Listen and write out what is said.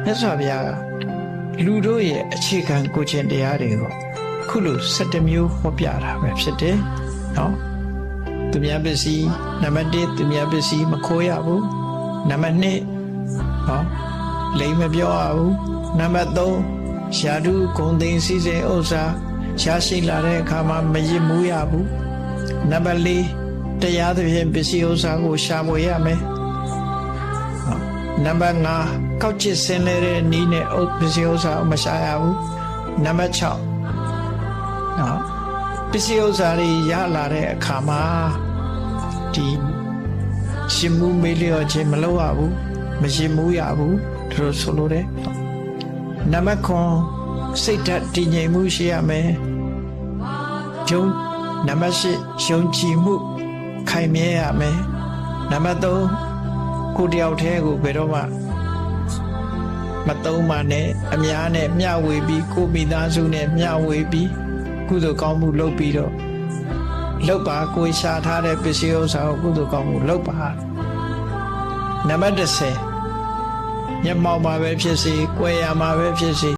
မြတ်စွာဘုရားကလူတို့ရဲ့အခြေခံကိုယ်ကျင့်တရားတွေကိုခုလို17မျိုးဟောပြတာပဲဖြစ်တယ်နော်သူများပစ္စည်းနံပါတ်1သူများပစ္စည်းမခိုးရဘူးနံပါတ်2နော်လိမ်မပြောရဘူးနံပါတ်3ရှာဓုဂုံသိမ်းစည်းစိမ်ဥစ္စာရှားရှိလာတဲ့အခါမှာမရစ်မူးရဘူးနံပါတ်4တရားသဖြင့်ပစ္စည်းဥစ္စာကိုရှာဖွေရမယ်နံပါတ်5ကောက်ကျစ်ဆင်းလဲတဲ့နည်းနဲ့ပစ္စည်းဥစ္စာမရှာရဘူးနံပါတ်6နော်ပစ္စည်းဥစ္စာတွေရလာတဲ့အခါမှာဒီရှင်မှုမေးလျော့ခြင်းမလုပ်ရဘူးမရှင်မှုရဘူးတို့ဆိုလိုတယ်နံပါတ်9စိတ်ဓာတ်တည်ငြိမ်မှုရှိရမယ်နံပါတ်10ယုံကြည်မှုခိုင်မြဲရမယ်နံပါတ်3ကိုတယောက်တည်းကိုဘယ်တော့မှမသုံးပါနဲ့အများနဲ့မျှဝေပြီးကိုမိသားစုနဲ့မျှဝေပြီးကုသိုလ်ကောင်းမှုလုပ်ပြီးတော့လုပ်ပါကိုရှာထားတဲ့ပစ္စည်းဥစ္စာကိုကုသိုလ်ကောင်းမှုလုပ်ပါနံပါတ်10မျက်မှောက်မှာပဲဖြစ်စေ၊ကိုယ်ရမှာပဲဖြစ်စေ